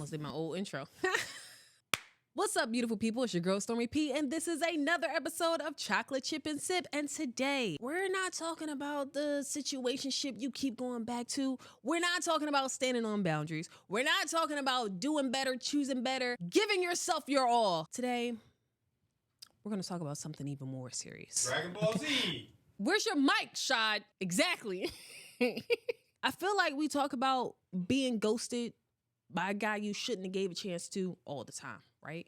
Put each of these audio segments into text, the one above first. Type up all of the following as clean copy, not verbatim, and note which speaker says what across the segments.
Speaker 1: was in my old intro. What's up, beautiful people? It's your girl, Stormy P, and this is another episode of Chocolate Chip and Sip. And today, we're not talking about the situationship you keep going back to. We're not talking about standing on boundaries. We're not talking about doing better, choosing better, giving yourself your all. Today, we're going to talk about something even more serious.
Speaker 2: Dragon Ball Z!
Speaker 1: Where's your mic, Shad? Exactly. I feel like we talk about being ghosted by a guy you shouldn't have gave a chance to all the time, right?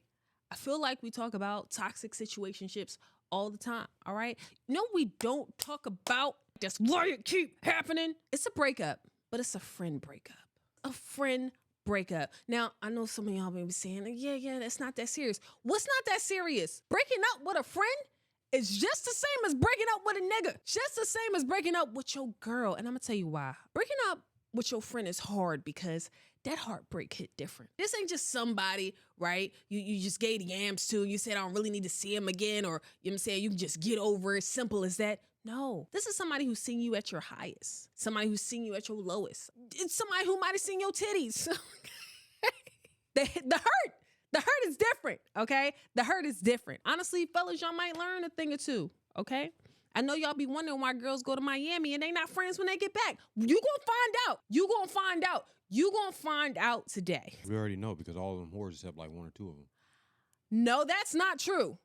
Speaker 1: I feel like we talk about toxic situationships all the time, all right? No, we don't talk about that's why it keep happening. It's a breakup, but it's a friend breakup. A friend breakup. Now, I know some of y'all may be saying, yeah, that's not that serious. What's not that serious? Breaking up with a friend is just the same as breaking up with a nigga. Just the same as breaking up with your girl. And I'm gonna tell you why. Breaking up with your friend is hard because that heartbreak hit different. This ain't just somebody, right? You just gave the yams to, you said, I don't really need to see him again, or you know what I'm saying, you can just get over it, simple as that. No, this is somebody who's seen you at your highest, somebody who's seen you at your lowest. It's somebody who might have seen your titties. The hurt is different, okay? The hurt is different. Honestly, fellas, y'all might learn a thing or two, okay? I know y'all be wondering why girls go to Miami and they not friends when they get back. You gonna find out. You gonna find out. You gonna find out today.
Speaker 2: We already know because all of them whores have like one or two of them.
Speaker 1: No, that's not true.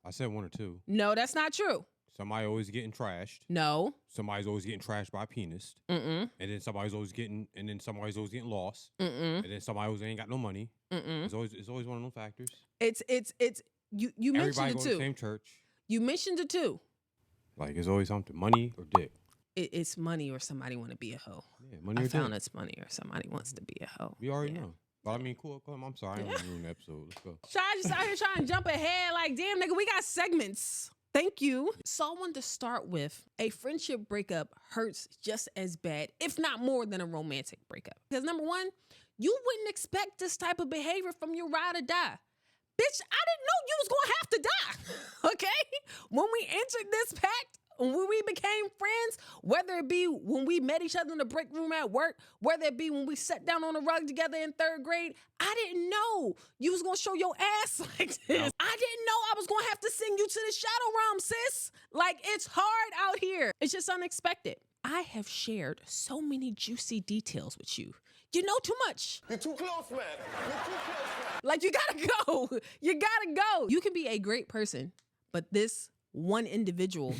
Speaker 2: I said one or two.
Speaker 1: No, that's not true.
Speaker 2: Somebody always getting trashed.
Speaker 1: No.
Speaker 2: Somebody's always getting trashed by a penis.
Speaker 1: Mm-mm.
Speaker 2: And then somebody's always getting lost.
Speaker 1: Mm-mm.
Speaker 2: And then somebody always ain't got no money.
Speaker 1: Mm-mm.
Speaker 2: It's always one of those factors.
Speaker 1: It's you mentioned
Speaker 2: Everybody
Speaker 1: the
Speaker 2: go to
Speaker 1: two.
Speaker 2: the same church.
Speaker 1: You mentioned the two.
Speaker 2: Like it's always something, money or dick.
Speaker 1: It's money or somebody want to be a hoe.
Speaker 2: Yeah, money or
Speaker 1: I found
Speaker 2: dick.
Speaker 1: it's money or somebody wants to be a hoe.
Speaker 2: We already
Speaker 1: Yeah.
Speaker 2: know. But I mean, cool. I'm sorry. I don't want to ruin the episode. Let's go.
Speaker 1: Shy just out here trying to jump ahead like, damn, nigga, we got segments. Thank you. So I wanted to start with a friendship breakup hurts just as bad, if not more than a romantic breakup. Because number one, you wouldn't expect this type of behavior from your ride or die. Bitch, I didn't know you was going to have to die, okay? When we entered this pact, when we became friends, whether it be when we met each other in the break room at work, whether it be when we sat down on the rug together in third grade, I didn't know you was gonna show your ass like this. No. I didn't know I was gonna have to send you to the shadow realm, sis. Like, it's hard out here. It's just unexpected. I have shared so many juicy details with you. You know too much.
Speaker 3: You're too close, man. You're too close, man.
Speaker 1: Like, you gotta go. You gotta go. You can be a great person, but this one individual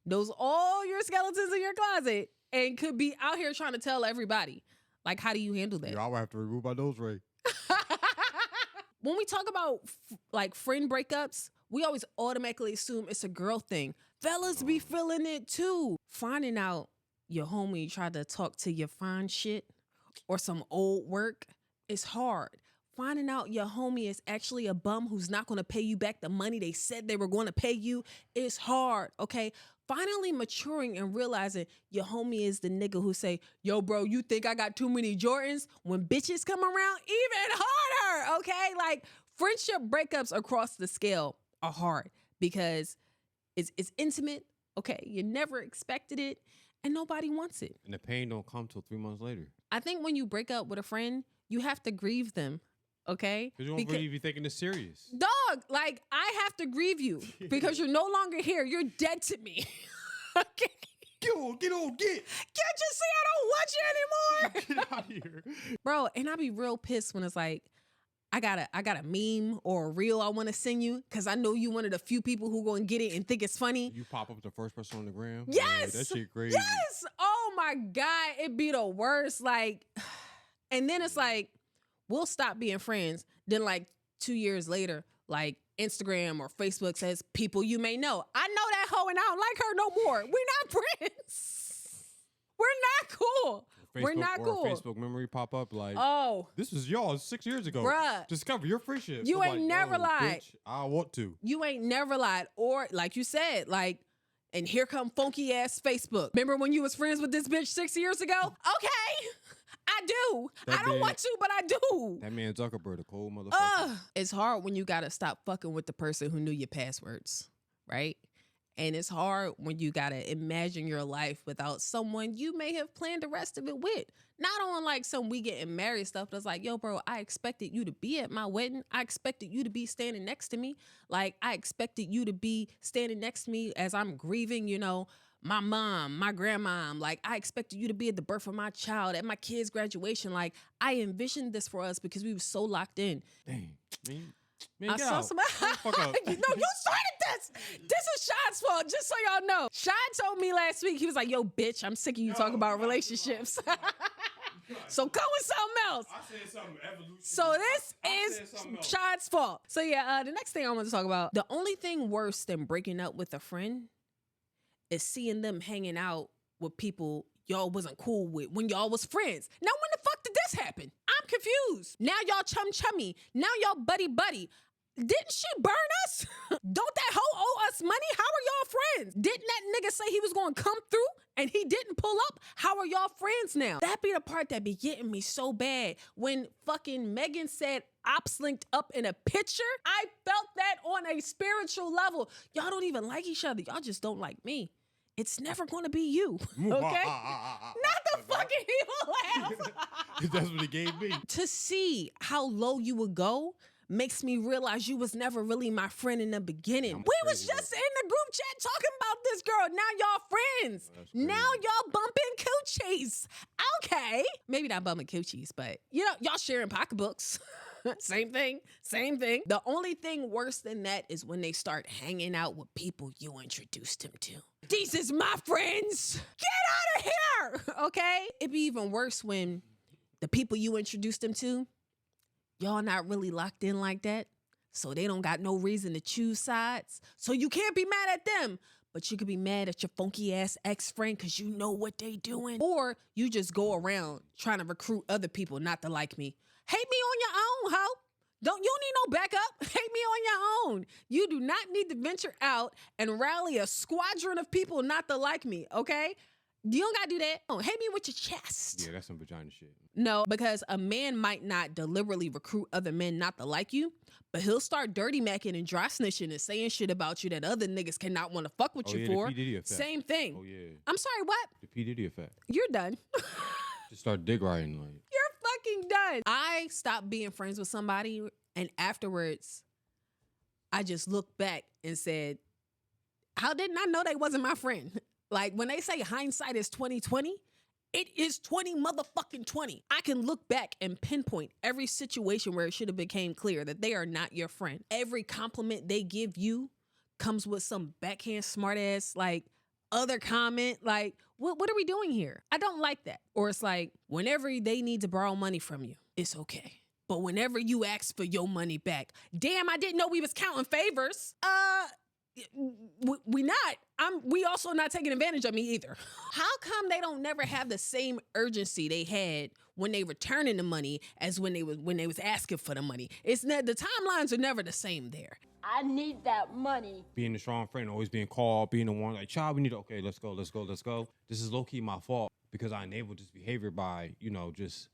Speaker 1: knows all your skeletons in your closet and could be out here trying to tell everybody. Like, how do you handle that?
Speaker 2: Yeah, I would have to remove my nose ring.
Speaker 1: When we talk about like friend breakups, we always automatically assume it's a girl thing. Fellas be feeling it too. Finding out your homie tried to talk to your fine shit or some old work is hard. Finding out your homie is actually a bum who's not going to pay you back the money they said they were going to pay you is hard, okay? Finally maturing and realizing your homie is the nigga who say, yo, bro, you think I got too many Jordans? When bitches come around, even harder, okay? Like, friendship breakups across the scale are hard because it's intimate, okay? You never expected it, and nobody wants it.
Speaker 2: And the pain don't come till 3 months later.
Speaker 1: I think when you break up with a friend, you have to grieve them. Okay?
Speaker 2: Because you don't really be taking this serious.
Speaker 1: Dog, like, I have to grieve you because you're no longer here. You're dead to me. Okay?
Speaker 2: Get on.
Speaker 1: Can't you see I don't want you anymore?
Speaker 2: Get out of here.
Speaker 1: Bro, and I be real pissed when it's like, I got a meme or a reel I want to send you because I know you one of the few people who going to get it and think it's funny.
Speaker 2: You pop up the first person on the gram.
Speaker 1: Yes.
Speaker 2: Man, that shit crazy.
Speaker 1: Yes. Oh, my God. It be the worst. Like, and then it's like, we'll stop being friends. Then like 2 years later, like Instagram or Facebook says, people you may know. I know that hoe and I don't like her no more. We're not friends. We're not cool. We're not cool.
Speaker 2: Or Facebook memory pop up like,
Speaker 1: oh,
Speaker 2: this was y'all 6 years ago.
Speaker 1: Bruh.
Speaker 2: Discover your friendship.
Speaker 1: You
Speaker 2: I'm
Speaker 1: ain't
Speaker 2: like,
Speaker 1: never
Speaker 2: oh,
Speaker 1: lied.
Speaker 2: Bitch, I want to.
Speaker 1: You ain't never lied. Or like you said, like, and here come funky ass Facebook. Remember when you was friends with this bitch 6 years ago? Okay. I do. I don't want to, but I do.
Speaker 2: That man Zuckerberg, a cold motherfucker.
Speaker 1: It's hard when you gotta stop fucking with the person who knew your passwords, right? And it's hard when you gotta imagine your life without someone you may have planned the rest of it with. Not on like some we getting married stuff, but it's like, yo, bro, I expected you to be at my wedding. I expected you to be standing next to me. Like, I expected you to be standing next to me as I'm grieving, you know, my mom, my grandma. Like, I expected you to be at the birth of my child, at my kid's graduation. Like, I envisioned this for us because we were so locked in.
Speaker 2: Dang. Man,
Speaker 1: I saw somebody.
Speaker 2: Fuck up.
Speaker 1: No, you started this. This is Sean's fault, just so y'all know. Sean told me last week, he was like, yo, bitch, I'm sick of you talking about relationships. So go with something else.
Speaker 2: I said something evolution.
Speaker 1: So this is Sean's fault. So yeah, the next thing I want to talk about, the only thing worse than breaking up with a friend is seeing them hanging out with people y'all wasn't cool with when y'all was friends. Now, when the fuck did this happen? I'm confused. Now y'all chummy. Now y'all buddy. Didn't she burn us? Don't that hoe owe us money? How are y'all friends? Didn't that nigga say he was gonna come through and he didn't pull up? How are y'all friends now? That be the part that be getting me so bad. When fucking Megan said ops linked up in a picture, I felt that on a spiritual level. Y'all don't even like each other. Y'all just don't like me. It's never gonna be you, okay? Not the fucking evil laugh.
Speaker 2: That's what he gave me.
Speaker 1: To see how low you would go makes me realize you was never really my friend in the beginning. We was just in the group chat talking about this girl. Now y'all friends. Now y'all bumping coochies. Okay. Maybe not bumping coochies, but you know, y'all sharing pocketbooks. Same thing. The only thing worse than that is when they start hanging out with people you introduced him to. These is my friends. Get out of here. Okay? It'd be even worse when the people you introduced him to, y'all not really locked in like that. So they don't got no reason to choose sides. So you can't be mad at them. But you could be mad at your funky ass ex-friend because you know what they doing. Or you just go around trying to recruit other people not to like me. Hate me on your own, ho. You don't need no backup. Hate me on your own. You do not need to venture out and rally a squadron of people not to like me, okay? You don't gotta do that. Oh, hate me with your chest.
Speaker 2: Yeah, that's some vagina shit.
Speaker 1: No, because a man might not deliberately recruit other men not to like you, but he'll start dirty macking and dry snitching and saying shit about you that other niggas cannot want to fuck with you for.
Speaker 2: The P. Diddy effect.
Speaker 1: Same thing.
Speaker 2: Oh yeah.
Speaker 1: I'm sorry, what?
Speaker 2: The P. Diddy effect.
Speaker 1: You're done.
Speaker 2: Just start dick riding like.
Speaker 1: You're fucking done. I stopped being friends with somebody, and afterwards, I just looked back and said, how didn't I know they wasn't my friend? Like, when they say hindsight is 20/20, it is 20 motherfucking 20. I can look back and pinpoint every situation where it should have became clear that they are not your friend. Every compliment they give you comes with some backhand smart ass, like, other comment, like, what are we doing here? I don't like that. Or it's like, whenever they need to borrow money from you, it's okay. But whenever you ask for your money back, damn, I didn't know we was counting favors. We not. We also not taking advantage of me either. How come they don't never have the same urgency they had when they returning the money as when they was asking for the money? It's not, the timelines are never the same there.
Speaker 4: I need that money.
Speaker 2: Being a strong friend, always being called, being the one like, child, we need to, okay, let's go. This is low-key my fault because I enabled this behavior by, you know, just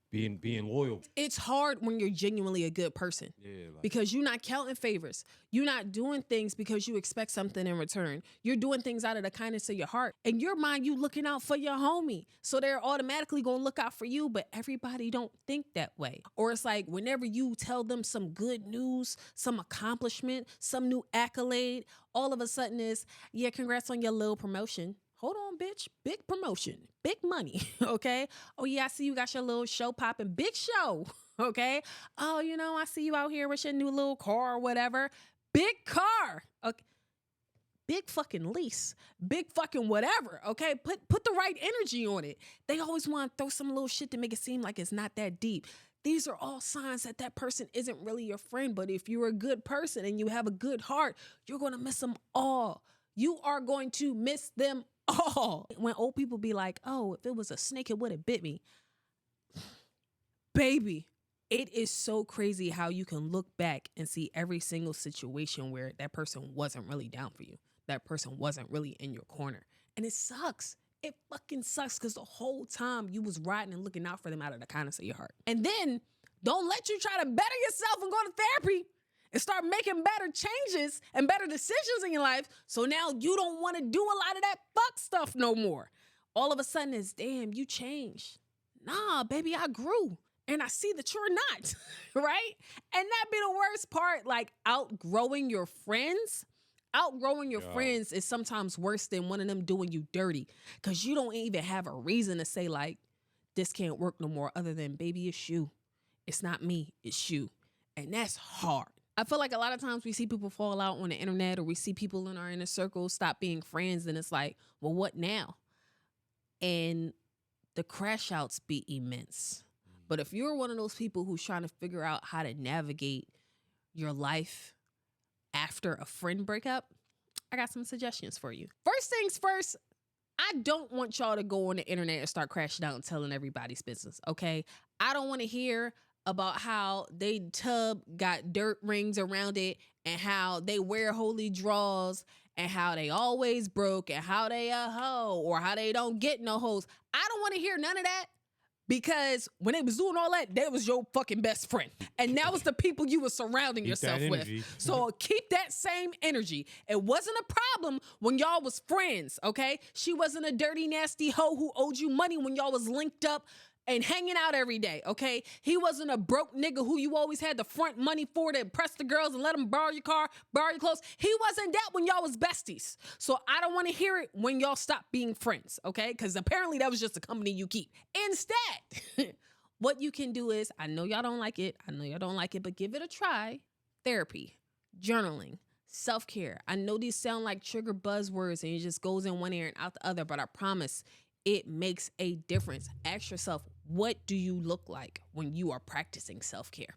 Speaker 2: being loyal.
Speaker 1: It's hard when you're genuinely a good person.
Speaker 2: Yeah, like,
Speaker 1: because you're not counting favors. You're not doing things because you expect something in return. You're doing things out of the kindness of your heart. In your mind, you looking out for your homie. So they're automatically going to look out for you, but everybody don't think that way. Or it's like whenever you tell them some good news, some accomplishment, some new accolade, all of a sudden is, yeah, congrats on your little promotion. Hold on, bitch. Big promotion. Big money, okay? Oh, yeah, I see you got your little show popping. Big show, okay? Oh, you know, I see you out here with your new little car or whatever. Big car, okay? Big fucking lease. Big fucking whatever, okay? Put the right energy on it. They always want to throw some little shit to make it seem like it's not that deep. These are all signs that that person isn't really your friend, but if you're a good person and you have a good heart, you're going to miss them all. You are going to miss them all. When old people be like, oh, if it was a snake, it would have bit me. Baby, it is so crazy how you can look back and see every single situation where that person wasn't really down for you. That person wasn't really in your corner. And it sucks. It fucking sucks because the whole time you was riding and looking out for them out of the kindness of your heart. And then don't let you try to better yourself and go to therapy and start making better changes and better decisions in your life. So now you don't want to do a lot of that fuck stuff no more. All of a sudden it's, damn, you changed. Nah, baby, I grew. And I see that you're not, right? And that be the worst part, like outgrowing your friends. Outgrowing your friends is sometimes worse than one of them doing you dirty, because you don't even have a reason to say, like, this can't work no more, other than, baby, it's you. It's not me, it's you. And that's hard. I feel like a lot of times we see people fall out on the internet, or we see people in our inner circle stop being friends, and it's like, well, what now? And the crash outs be immense. But if you're one of those people who's trying to figure out how to navigate your life after a friend breakup, I got some suggestions for you. First things first, I don't want y'all to go on the internet and start crashing out and telling everybody's business, okay? I don't want to hear about how they tub got dirt rings around it, and how they wear holy draws, and how they always broke, and how they a hoe, or how they don't get no hoes. I don't want to hear none of that. Because when they was doing all that, that was your fucking best friend. And that was the people you were surrounding yourself with. So keep that same energy. It wasn't a problem when y'all was friends, okay? She wasn't a dirty, nasty hoe who owed you money when y'all was linked up and hanging out every day, okay? He wasn't a broke nigga who you always had the front money for to impress the girls and let them borrow your car, borrow your clothes. He wasn't that when y'all was besties. So I don't want to hear it when y'all stop being friends, okay? Because apparently that was just a company you keep. Instead, what you can do is, I know y'all don't like it, but give it a try. Therapy, journaling, self-care. I know these sound like trigger buzzwords and it just goes in one ear and out the other, but I promise it makes a difference. Ask yourself, what do you look like when you are practicing self-care?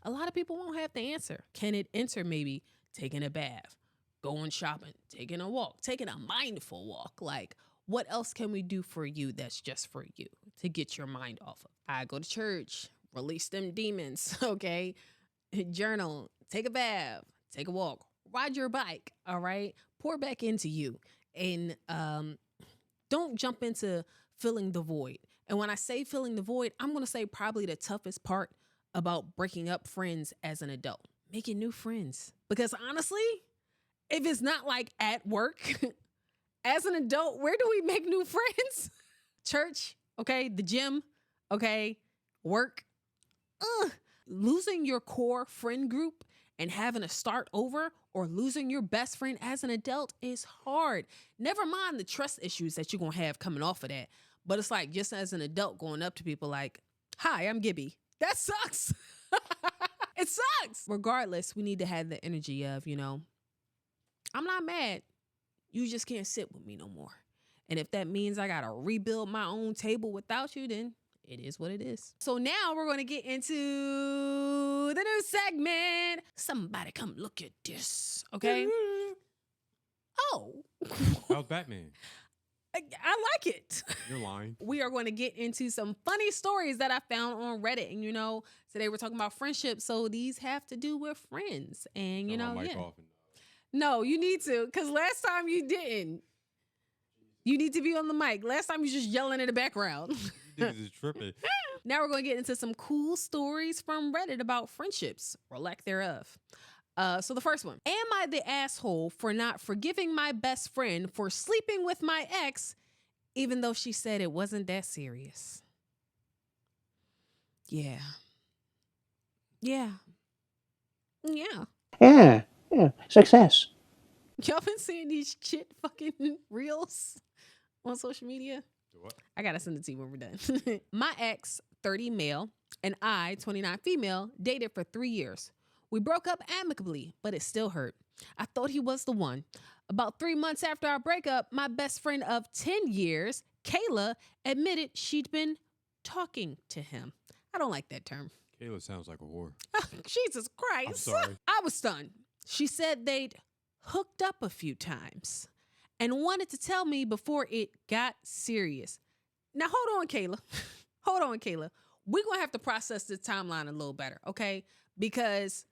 Speaker 1: A lot of people won't have the answer. Can it enter maybe taking a bath, going shopping, taking a walk, taking a mindful walk? Like, what else can we do for you that's just for you to get your mind off of? I go to church, release them demons, okay? Journal, take a bath, take a walk, ride your bike, all right? Pour back into you. And don't jump into filling the void. And when I say filling the void, I'm going to say probably the toughest part about breaking up friends as an adult, making new friends. Because honestly, if it's not like at work, as an adult, where do we make new friends? Church, okay, the gym, okay, work. Losing your core friend group and having to start over, or losing your best friend as an adult, is hard. Never mind the trust issues that you're going to have coming off of that. But it's like, just as an adult going up to people like, hi, I'm Gibby. That sucks. It sucks. Regardless, we need to have the energy of, I'm not mad. You just can't sit with me no more. And if that means I got to rebuild my own table without you, then it is what it is. So now we're going to get into the new segment. Somebody come look at this, okay? Oh.
Speaker 2: How's Batman?
Speaker 1: I like it.
Speaker 2: You're lying.
Speaker 1: We are going to get into some funny stories that I found on Reddit. And, today we're talking about friendship. So these have to do with friends. And, No, you need to. Because last time you didn't. You need to be on the mic. Last time you just yelling in the background.
Speaker 2: This is tripping.
Speaker 1: Now we're going to get into some cool stories from Reddit about friendships, or lack thereof. So the first one. Am I the asshole for not forgiving my best friend for sleeping with my ex, even though she said it wasn't that serious? Yeah. Yeah.
Speaker 5: Success.
Speaker 1: Y'all been seeing these shit fucking reels on social media?
Speaker 2: What?
Speaker 1: I gotta send it to you when we're done. My ex, 30 male, and I, 29 female, dated for 3 years. We broke up amicably, but it still hurt. I thought he was the one. About 3 months after our breakup, my best friend of 10 years, Kayla, admitted she'd been talking to him. I don't like that term.
Speaker 2: Kayla sounds like a whore.
Speaker 1: Jesus Christ.
Speaker 2: I'm sorry.
Speaker 1: I was stunned. She said they'd hooked up a few times and wanted to tell me before it got serious. Now, hold on, Kayla. We're going to have to process this timeline a little better, okay? Because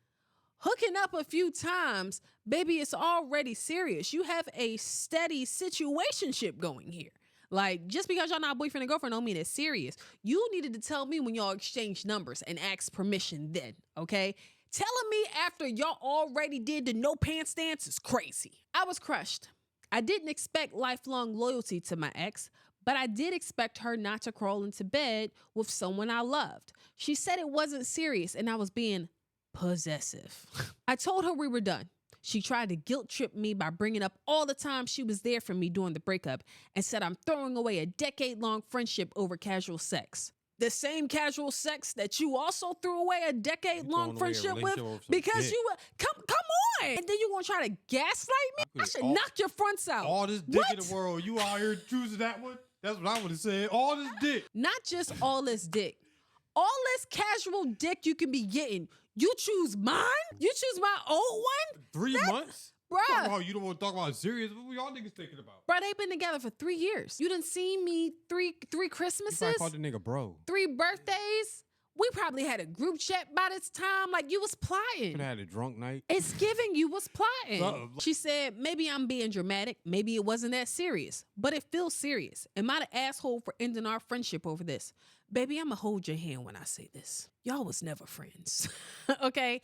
Speaker 1: hooking up a few times, baby, it's already serious. You have a steady situationship going here. Like, just because y'all not boyfriend and girlfriend don't mean it's serious. You needed to tell me when y'all exchanged numbers and asked permission then, okay? Telling me after y'all already did the no pants dance is crazy. I was crushed. I didn't expect lifelong loyalty to my ex, but I did expect her not to crawl into bed with someone I loved. She said it wasn't serious and I was being possessive. I told her we were done. She tried to guilt trip me by bringing up all the time she was there for me during the breakup and said I'm throwing away a decade-long friendship over casual sex. The same casual sex that you also threw away a decade-long friendship with because you were, come on. And then you gonna try to gaslight me? I should knock your fronts out.
Speaker 2: All this dick in the world, you out here choosing that one? That's what I would have said. All this dick.
Speaker 1: Not just all this dick. All this casual dick you can be getting. You choose mine? You choose my old one?
Speaker 2: 3 months?
Speaker 1: Bruh.
Speaker 2: Talk about you don't want to talk about serious. What y'all niggas thinking about?
Speaker 1: Bruh, they've been together for 3 years. You done seen me three Christmases?
Speaker 2: You probably called the nigga bro.
Speaker 1: 3 birthdays? We probably had a group chat by this time. Like, you was plotting.
Speaker 2: Could have had a drunk night.
Speaker 1: It's giving you was plotting.
Speaker 2: Something.
Speaker 1: She said, maybe I'm being dramatic. Maybe it wasn't that serious. But it feels serious. Am I the asshole for ending our friendship over this? Baby, I'ma hold your hand when I say this. Y'all was never friends. Okay?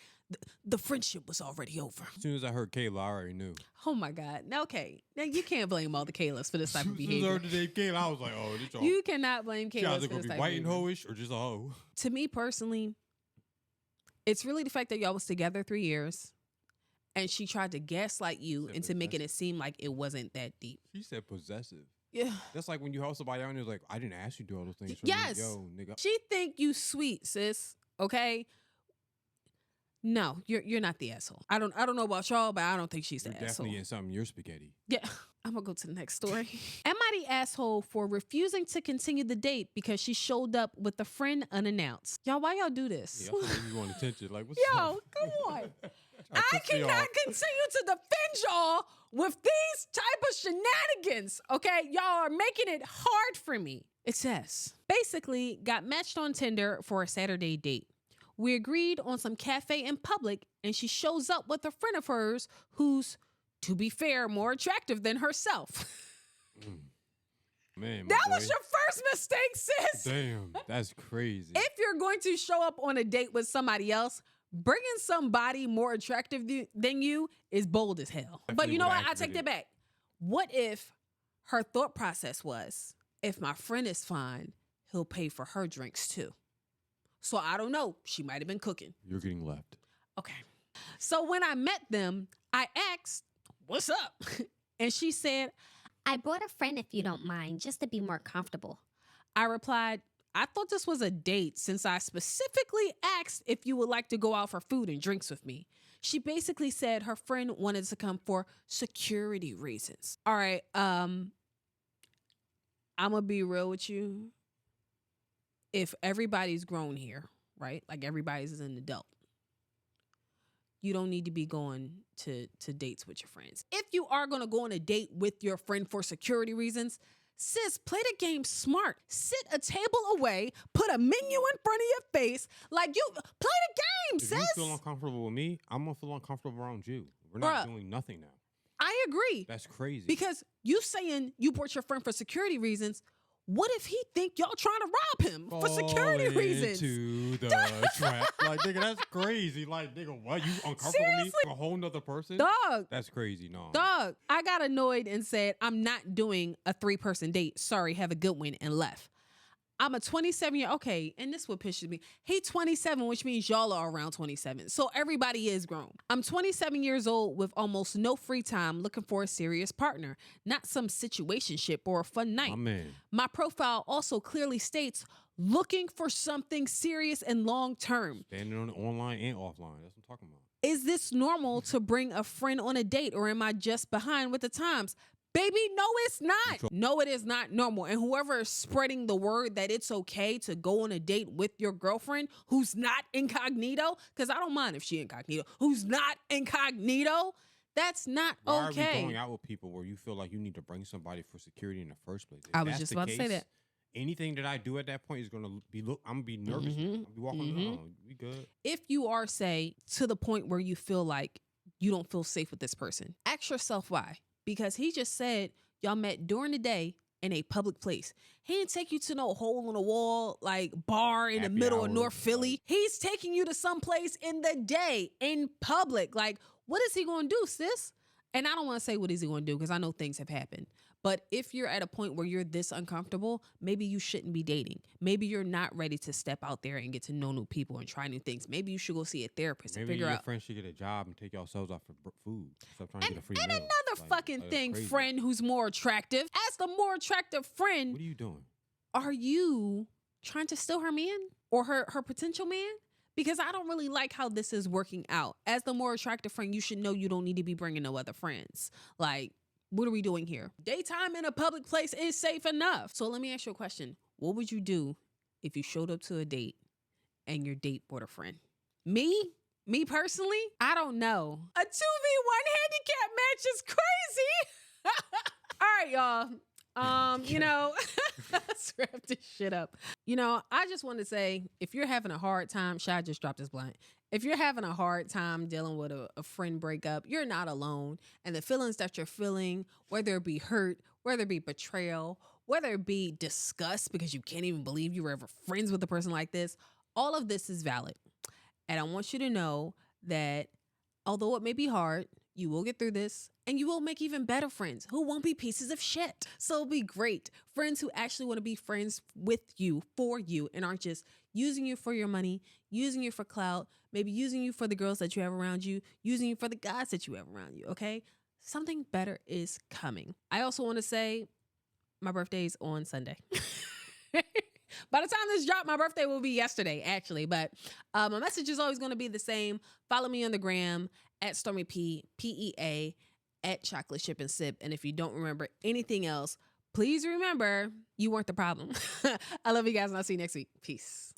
Speaker 1: The friendship was already over.
Speaker 2: As soon as I heard Kayla, I already knew.
Speaker 1: Oh my God. Now, okay. Now you can't blame all the Kaylas for this type of
Speaker 2: As soon as I
Speaker 1: behavior.
Speaker 2: heard the name Kayla, I was like, oh, this y'all.
Speaker 1: You cannot blame
Speaker 2: She
Speaker 1: Kaylas
Speaker 2: either
Speaker 1: for
Speaker 2: gonna
Speaker 1: this
Speaker 2: be
Speaker 1: type
Speaker 2: white
Speaker 1: of
Speaker 2: and
Speaker 1: behavior.
Speaker 2: hoish or just a hoe.
Speaker 1: To me personally, it's really the fact that y'all was together 3 years and she tried to gaslight you
Speaker 2: Said
Speaker 1: into making it
Speaker 2: possessive.
Speaker 1: seem like it wasn't that deep.
Speaker 2: She said possessive.
Speaker 1: Yeah.
Speaker 2: That's like when you help somebody out and it's like, I didn't ask you to do all those things. For
Speaker 1: Yes.
Speaker 2: Me. Yo, nigga.
Speaker 1: She think you sweet, sis. Okay? No, you're not the asshole. I don't know about y'all, but I don't think she's
Speaker 2: You're
Speaker 1: the asshole.
Speaker 2: definitely getting something in your spaghetti.
Speaker 1: Yeah. I'm gonna go to the next story. Am I the asshole for refusing to continue the date because she showed up with a friend unannounced? Y'all, why y'all do this?
Speaker 2: Yeah, I feel like you want attention. Like, what's
Speaker 1: Yo,
Speaker 2: up?
Speaker 1: come on.
Speaker 2: Trying to
Speaker 1: I
Speaker 2: piss me
Speaker 1: cannot
Speaker 2: off.
Speaker 1: continue to defend y'all with these type of shenanigans, okay? Y'all are making it hard for me. It says, basically, got matched on Tinder for a Saturday date. We agreed on some cafe in public, and she shows up with a friend of hers who's, to be fair, more attractive than herself.
Speaker 2: Man, my
Speaker 1: That
Speaker 2: boy.
Speaker 1: was your first mistake, sis.
Speaker 2: Damn, that's crazy.
Speaker 1: If you're going to show up on a date with somebody else, bringing somebody more attractive than you is bold as hell. But
Speaker 2: Definitely
Speaker 1: you know
Speaker 2: would
Speaker 1: what? I take
Speaker 2: activate
Speaker 1: that back. What if her thought process was, if my friend is fine, he'll pay for her drinks too? So I don't know. She might have been cooking.
Speaker 2: You're getting left.
Speaker 1: Okay. So when I met them, I asked, what's up? And she said,
Speaker 6: I brought a friend if you don't mind, just to be more comfortable.
Speaker 1: I replied, I thought this was a date since I specifically asked if you would like to go out for food and drinks with me. She basically said her friend wanted to come for security reasons. All right, I'm gonna be real with you. If everybody's grown here, right? Like everybody's an adult. You don't need to be going to dates with your friends. If you are gonna go on a date with your friend for security reasons, sis, play the game smart. Sit a table away, put a menu in front of your face. Like, you play the game,
Speaker 2: If
Speaker 1: sis.
Speaker 2: you feel uncomfortable with me, I'm gonna feel uncomfortable around you. We're not
Speaker 1: Bruh.
Speaker 2: doing nothing now.
Speaker 1: I agree.
Speaker 2: That's crazy.
Speaker 1: Because you saying you brought your friend for security reasons. What if he think y'all trying to rob him for security
Speaker 2: Fall
Speaker 1: reasons?
Speaker 2: into the trap. Like, nigga, that's crazy. Like, nigga, what? You uncomfortable with
Speaker 1: Seriously?
Speaker 2: me? A whole nother person?
Speaker 1: Dog.
Speaker 2: That's crazy. No.
Speaker 1: Dog, I got annoyed and said, I'm not doing a 3-person date. Sorry, have a good one, and left. I'm a 27-year, okay, and this what pisses me. He 27, which means y'all are around 27. So everybody is grown. I'm 27 years old with almost no free time looking for a serious partner, not some situationship or a fun night.
Speaker 2: My man.
Speaker 1: My profile also clearly states looking for something serious and long term.
Speaker 2: Standing on online and offline. That's what I'm talking about.
Speaker 1: Is this normal to bring a friend on a date, or am I just behind with the times? Baby, no, it's not. No, it is not normal. And whoever is spreading the word that it's okay to go on a date with your girlfriend who's not incognito, because I don't mind if she incognito, who's not incognito, that's not
Speaker 2: Why
Speaker 1: okay.
Speaker 2: are we going out with people where you feel like you need to bring somebody for security in the first place? If
Speaker 1: I was
Speaker 2: that's
Speaker 1: just
Speaker 2: the
Speaker 1: about to say
Speaker 2: case,
Speaker 1: that.
Speaker 2: Anything that I do at that point is gonna be I'm gonna be nervous.
Speaker 1: Mhm.
Speaker 2: I'm gonna be walking
Speaker 1: Mhm.
Speaker 2: around. We good.
Speaker 1: If you are, say, to the point where you feel like you don't feel safe with this person, ask yourself why. Because he just said y'all met during the day in a public place. He didn't take you to no hole in the wall, like bar in the
Speaker 2: Happy
Speaker 1: middle of
Speaker 2: hour,
Speaker 1: North Philly.
Speaker 2: like-
Speaker 1: He's taking you to some place in the day, in public. Like, what is he going to do, sis? And I don't want to say what is he going to do because I know things have happened. But if you're at a point where you're this uncomfortable, maybe you shouldn't be dating. Maybe you're not ready to step out there and get to know new people and try new things. Maybe you should go see a therapist and
Speaker 2: Maybe
Speaker 1: figure
Speaker 2: your
Speaker 1: out.
Speaker 2: friends should get a job and take yourselves out for food. Stop trying to
Speaker 1: And,
Speaker 2: get a free
Speaker 1: and
Speaker 2: meal.
Speaker 1: another
Speaker 2: Like,
Speaker 1: fucking
Speaker 2: that's
Speaker 1: thing,
Speaker 2: crazy.
Speaker 1: friend who's more attractive. As the more attractive friend,
Speaker 2: What are you doing?
Speaker 1: are you trying to steal her man or her potential man? Because I don't really like how this is working out. As the more attractive friend, you should know you don't need to be bringing no other friends. Like, what are we doing here? Daytime in a public place is safe enough. So let me ask you a question. What would you do if you showed up to a date and your date brought a friend? Me personally, I don't know. A 2v1 handicap match is crazy. All right, y'all. You know, let's wrap this shit up. You know, I just want to say, if you're having a hard time, Shy just dropped his blunt. If you're having a hard time dealing with a friend breakup, you're not alone. And the feelings that you're feeling, whether it be hurt, whether it be betrayal, whether it be disgust because you can't even believe you were ever friends with a person like this, all of this is valid. And I want you to know that although it may be hard, you will get through this and you will make even better friends who won't be pieces of shit. So it'll be great. Friends who actually want to be friends with you, for you, and aren't just using you for your money, using you for clout, maybe using you for the girls that you have around you, using you for the guys that you have around you, okay? Something better is coming. I also want to say my birthday's on Sunday. By the time this dropped, my birthday will be yesterday, actually. But my message is always going to be the same. Follow me on the gram at Stormy P, PEA, at Chocolate Ship and Sip. And if you don't remember anything else, please remember you weren't the problem. I love you guys, and I'll see you next week. Peace.